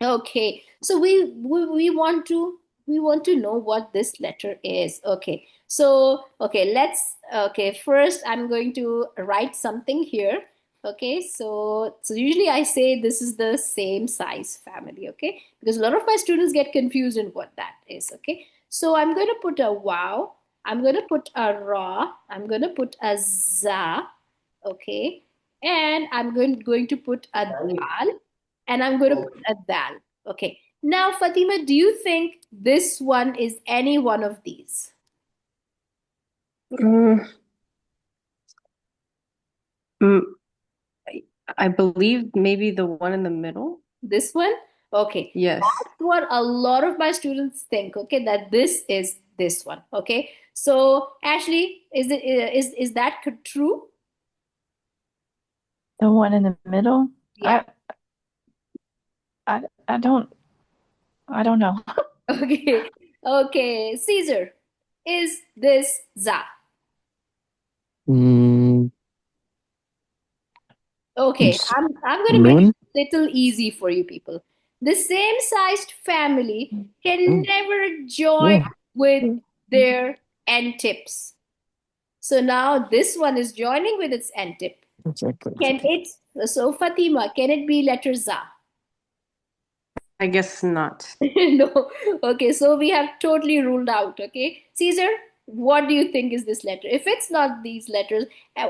Okay, so we want to know what this letter is. Okay, so okay, first I'm going to write something here. Okay, so usually I say this is the same size family. Okay, because a lot of my students get confused in what that is. Okay, so I'm going to put a wow. I'm going to put a ra. I'm going to put a za. Okay, and I'm going to put a dal, and I'm going to put a dal. Okay. Now, Fatima, do you think this one is any one of these? Mm, mm, I believe maybe the one in the middle. This one? Okay. Yes. That's what a lot of my students think, okay, that this is this one. Okay. So, Ashley, is that true? The one in the middle? Yeah. I I don't I don't know. Okay. Okay. Caesar, is this za? Mm, Okay, s- I'm going to make Noon? it a little easy for you people. The same sized family can Oh, never join yeah, with their end tips. So now this one is joining with its end tip. exactly. Can it, so Fatima, can it be letter za? I guess not. No. Okay, so we have totally ruled out. Okay, Caesar, what do you think is this letter? If it's not these letters,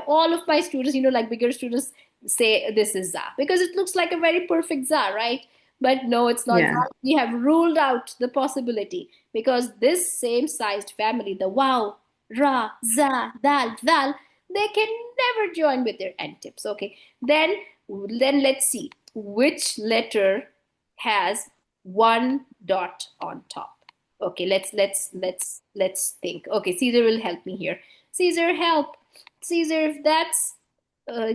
all of my students, like bigger students, say this is za because it looks like a very perfect za, right? But no, it's not za. Yeah. We have ruled out the possibility because this same sized family, the wow, ra, za, dal, dal, they can never join with their end tips. Okay, then let's see which letter has one dot on top. Okay, let's think. Okay, Caesar will help me here. Caesar, help. Caesar, if that's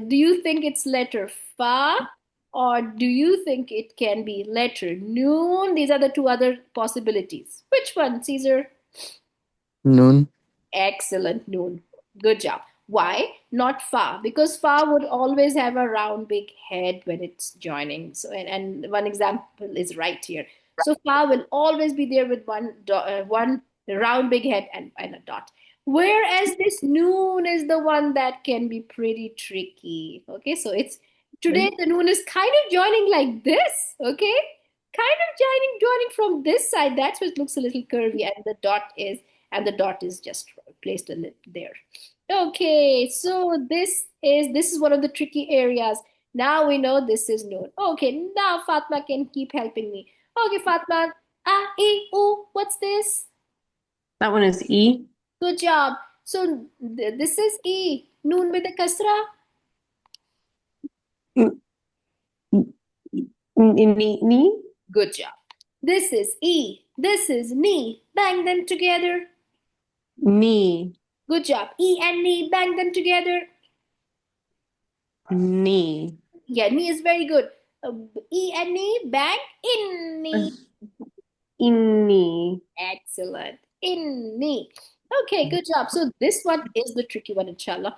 do you think it's letter fa, or do you think it can be letter noon? These are the two other possibilities. Which one, Caesar? Noon. Excellent, noon. Good job. Why? Not fa, because fa would always have a round big head when it's joining. So, and one example is right here. So fa will always be there with one round big head and a dot. Whereas this noon is the one that can be pretty tricky. Okay, so it's today the noon is kind of joining like this. Okay, kind of joining from this side. That's why it looks a little curvy, and the dot is just placed a little there. Okay, so this is one of the tricky areas. Now we know this is known. Okay, now Fatma can keep helping me. Okay, Fatma, what's this? That one is E. Good job. So this is E, noon with a kasra. N- Ni? Good job. This is E, this is ni. Bang them together. Ni. Good job. E and ni, bang them together. Ni. Yeah, ni is very good. E and ni, bang in ni. Inni. Excellent. Inni. Okay, good job. So this one is the tricky one, inshallah.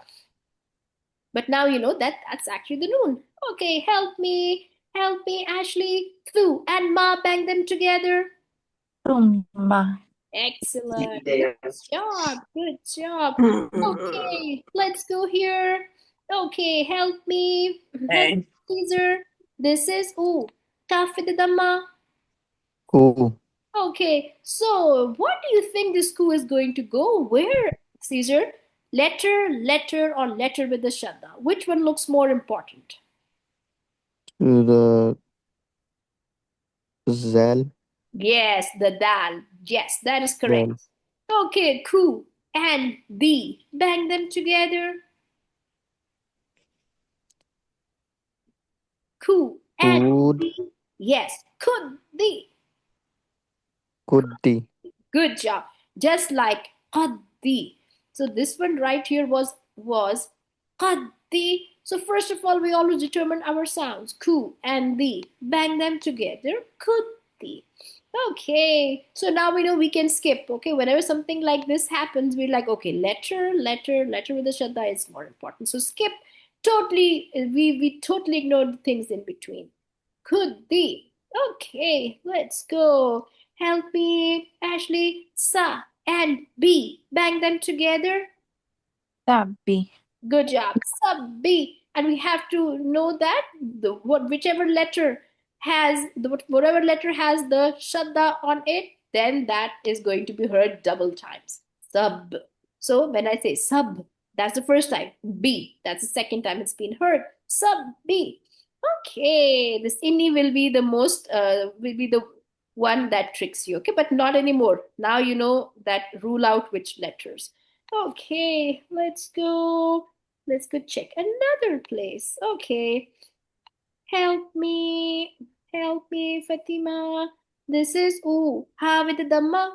But now you know that that's actually the noon. Okay, help me, Ashley. Thu and Ma, bang them together. Tumba. Excellent. Good job. Good job. Okay, let's go here. Okay, help me. Help Okay. Caesar. This is Kaf with the Dhamma. Cool. Okay, so what do you think this coup is going to go? Where, Caesar? Letter, or letter with the shadda? Which one looks more important? To the Zal. Yes, the dal. Yes, that is correct. Dal. Okay, coup and the. Bang them together. Coup and Could. the. Yes, could the. Could be. Good job. Just like qaddi. So this one right here was qaddi. So first of all, we always determine our sounds. Ku and the. Bang them together. Kuddi. Okay. So now we know we can skip. Okay. Whenever something like this happens, we're like, okay, letter with the shadda is more important. So skip. Totally, we totally ignore the things in between. Kuddi. Okay, let's go. Help me, Ashley. Sa and B. Bang them together. Sabi. Good job. Sub B. And we have to know that whichever letter has whatever letter has the shadda on it, then that is going to be heard double times. Sub. So when I say sub, that's the first time. B, that's the second time it's been heard. Sub B. Okay, this inni will be the one that tricks you. Okay, but not anymore. Now you know that rule out which letters. Okay, let's go. Let's go check another place. Okay. Help me. Help me, Fatima. This is ooh. Ha with the dhamma.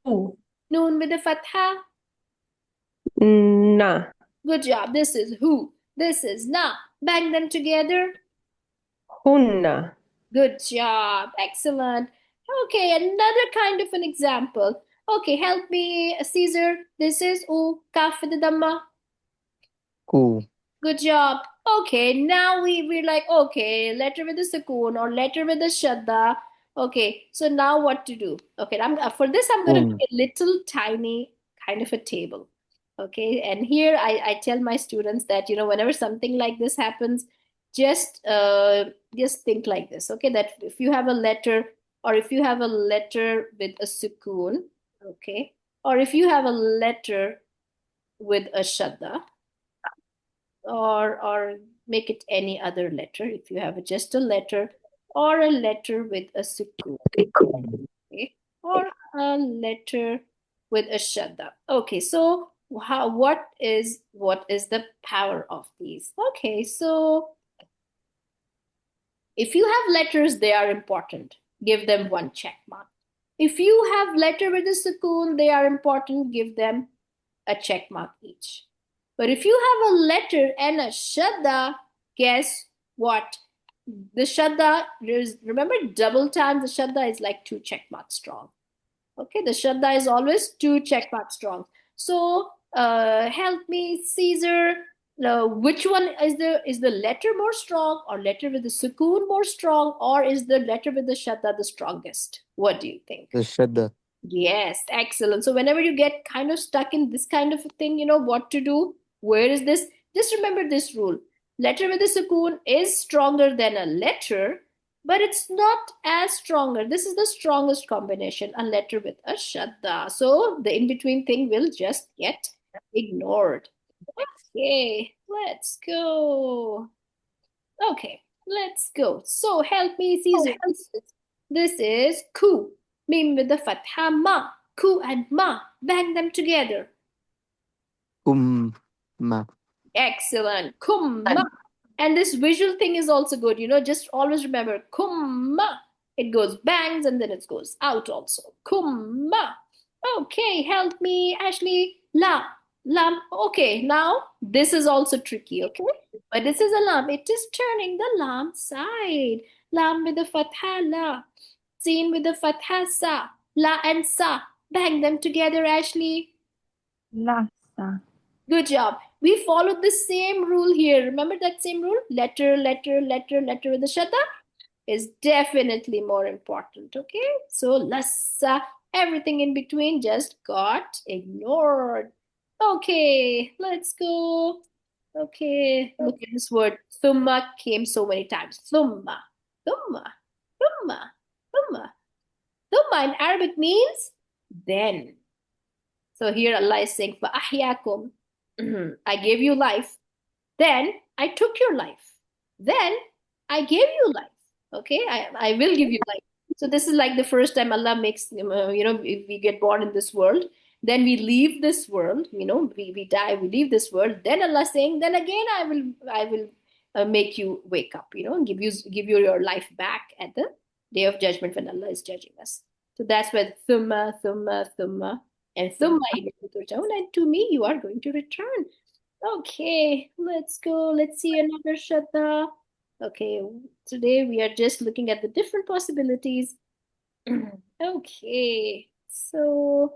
Who? Noon with the fatha. Na. Good job. This is who. This is na. Bang them together. Hunna. Good job. Excellent. Okay, another kind of an example. Okay, help me, Caesar. This is ooh. Kaf with the dhamma. Ku. Good job. Okay, now we're like, okay, letter with a sukoon or letter with a shadda. Okay, so now what to do? Okay, for this I'm going to Kun. make a little tiny kind of a table. Okay, and here I tell my students that whenever something like this happens, just think like this. Okay, that if you have a letter or if you have a letter with a sukoon, okay, or if you have a letter with a shadda, or make it any other letter if you have just a letter or a letter with a sukun, okay? Or a letter with a shadda. Okay, so what is the power of these? Okay, so if you have letters, they are important. Give them one check mark. If you have letter with a sukun, they are important. Give them a check mark each. But if you have a letter and a shadda, guess what? The shadda, remember double times, the shadda is like 2 check marks strong. Okay, the shadda is always 2 check marks strong. So help me, Caesar. Which one is the letter more strong, or letter with the sukoon more strong, or is the letter with the shadda the strongest? What do you think? The Shadda. Yes, excellent. So whenever you get kind of stuck in this kind of a thing, you know what to do. Where is this? Just remember this rule. Letter with a sukoon is stronger than a letter, but it's not as stronger. This is the strongest combination, a letter with a shadda. So the in-between thing will just get ignored. Okay, let's go. Okay, let's go. So help me, Caesar. This is ku. Mim with the fatha ma. Ku and ma. Bang them together. Kumma. Excellent. Kumma. And this visual thing is also good. Just always remember kumma. It goes bangs and then it goes out also. Kumma. Okay, help me, Ashley. La. Lam. Okay, now this is also tricky, okay? But this is a lam. It is turning the lam side. Lam with the fatha la. Seen with the fatha sa. La and sa. Bang them together, Ashley. Lasa. Good job. We followed the same rule here. Remember that same rule? Letter, letter, letter, letter with the shadda is definitely more important. Okay. So lassa, everything in between just got ignored. Okay, let's go. Okay, look at this word. Thumma came so many times. Thumma, thumma, thumma, thumma. Thumma in Arabic means then. So here Allah is saying, فَأَحْيَاكُمْ. I gave you life. Then I took your life. Then I gave you life. Okay, I will give you life. So this is like the first time Allah makes, if we get born in this world, then we leave this world, we die, we leave this world. Then Allah saying, then again I will make you wake up, and give you your life back at the day of judgment when Allah is judging us. So that's where thumma, thumma, thumma, and thumma ilayhi turja'un, and to me you are going to return. Okay, let's go. Let's see another shadda. Okay, today we are just looking at the different possibilities. Okay, so,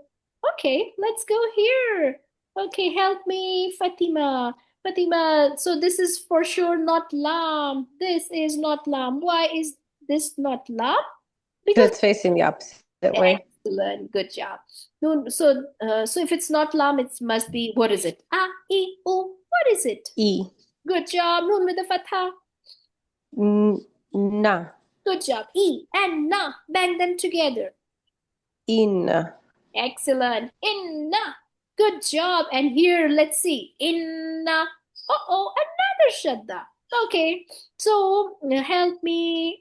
okay, let's go here. Okay, help me, Fatima. Fatima, so this is for sure not lam. This is not lam. Why is this not lam? Because It's facing the opposite way. excellent, good job. No, so if it's not lam, it must be, what is it? A, E, U. What is it? E. Good job. Noon with the fatha. Na. Good job. E and na. Bang them together. In. Excellent. Inna. Good job. And here, let's see. Inna. Uh-oh, another shadda. Okay. So help me,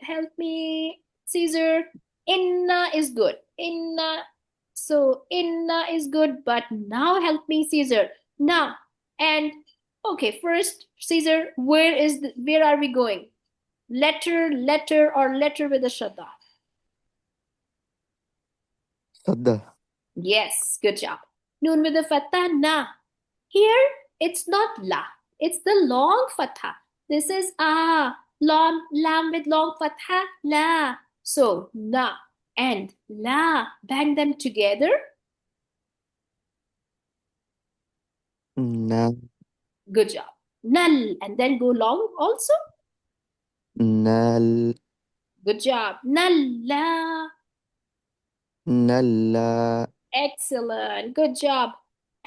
Caesar. Inna is good. Inna. So inna is good, but now help me, Caesar. Na. And okay, first, Caesar, where are we going? Letter, or letter with a shadda? Shadda. Yes, good job. Noon with the fatha, na. Here, it's not la. It's the long fatha. This is lam with long fatha, la. So, na and la. Bang them together. Na. Good job. Nal. And then go long also. Nal. Good job. Nalla. Nalla. Excellent. Good job.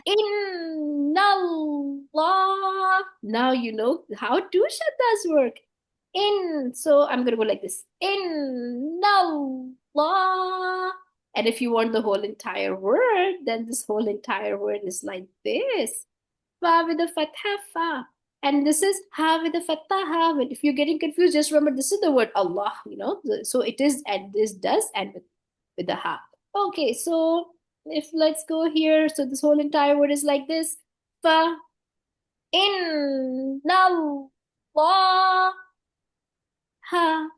Inna Allah. Now you know how two shaddas work. So I'm going to go like this. Inna Allah. And if you want the whole entire word, then this whole entire word is like this. Fa with the fatha, fa. And this is ha with the fatha, ha. If you're getting confused, just remember this is the word Allah, So it is, and this does, and with the ha. Okay, so if let's go here, so this whole entire word is like this. Fa inna Allah ha.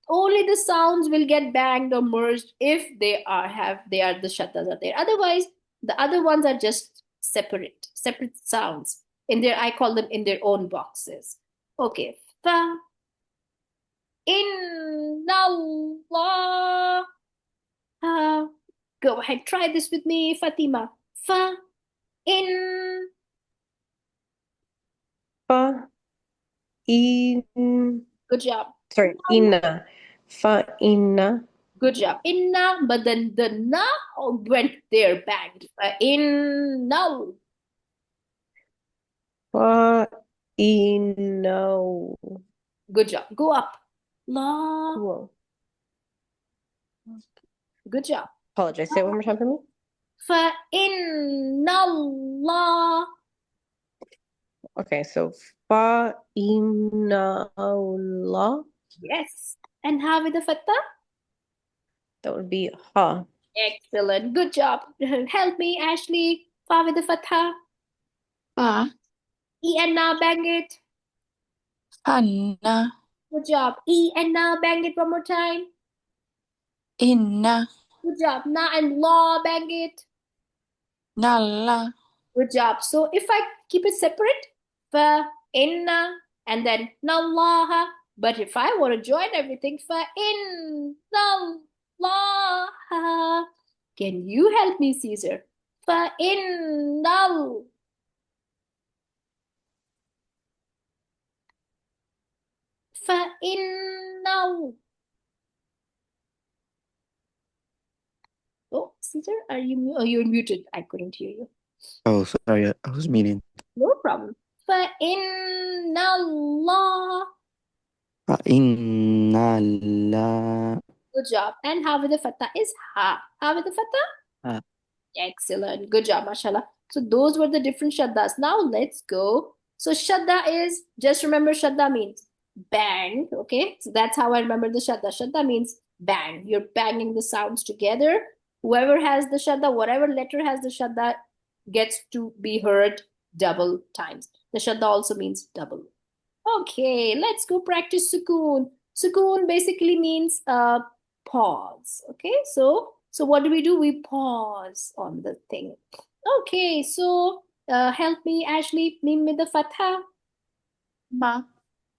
Only the sounds will get banged or merged if they are the shaddas are there. Otherwise, the other ones are just separate sounds. I call them in their own boxes. Okay. Fa inna Allah ha. Go ahead, try this with me, Fatima. Fa in. Fa. In. Good job. Sorry, inna. Fa inna. Good job. Inna, but then the na went there, banged. Inna. Fa inno. Good job. Go up. La. Cool. Good job. Apologize. Say it one more time for me. Fa inna Allah. Okay, so fa inna Allah. Yes. And how with the fatha? That would be ha. Excellent. Good job. Help me, Ashley. Fa with the fatha. Fa. E and na, bang it. Anna. Good job. E and na, bang it one more time. Inna. Good job. Na and la, bang it. Nalla. Good job. So if I keep it separate, fa inna and then nallaha. But if I want to join everything, fa innallaha. Can you help me, Caesar? Fa innal. Fa innal. Oh, Caesar, are you? Oh, you're muted. I couldn't hear you. Oh, sorry. I was meaning. No problem. Fa innallah. Innallah. Good job. And how with the fatha is ha. How with the fatha? Ha. Excellent. Good job, mashallah. So those were the different shaddas. Now let's go. So shadda is, just remember shadda means bang. Okay. So that's how I remember the shadda. Shadda means bang. You're banging the sounds together. Whoever has the shadda, whatever letter has the shadda gets to be heard double times. The shadda also means double. Okay, let's go practice sukoon. Sukoon basically means pause. Okay, so what do? We pause on the thing. Okay, so help me, Ashley. Mim with the fatha, Ma.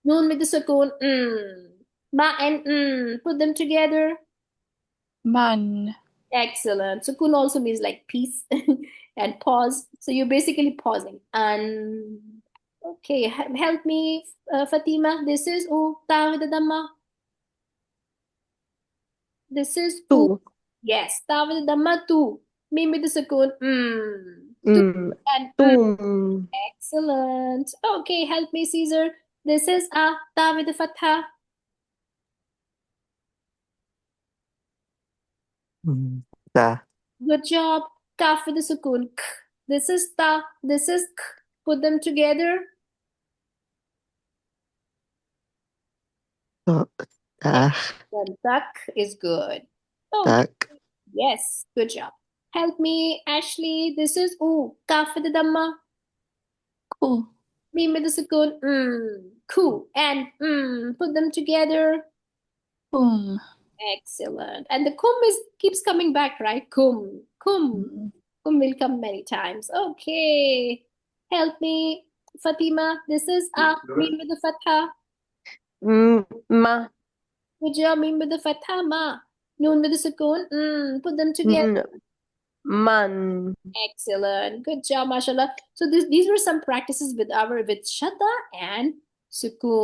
noon with the sukoon. Ma and put them together. Man. Excellent. Sukoon also means like peace and pause. So you're basically pausing. And Okay, help me, Fatima. This is U, ta with the dhamma. This is U. Tu. Yes, ta with the dhamma, tu. Mim with the sukoon, Tu and Tum. Excellent. Okay, help me, Caesar. This is A, ta with the fatha. Ta. Good job. Kaf with the sukoon, k. This is ta, this is k. Put them together. Ta. Ta. Then tak is good. Oh, Tak. yes, good job. Help me, Ashley. This is U, kaf with the dhamma. Ku. Mim with the sukoon, ku. And put them together. Kum. Excellent. And the kum is keeps coming back, right? Kum, kum. Kum will come many times. Okay. Help me, Fatima. This is A, mim with the fatha. Ma. Good job, mim with the fatha, ma. Noon with the sukoon, put them together. Man. Excellent. Good job, mashallah. So these were some practices with shadda and sukoon.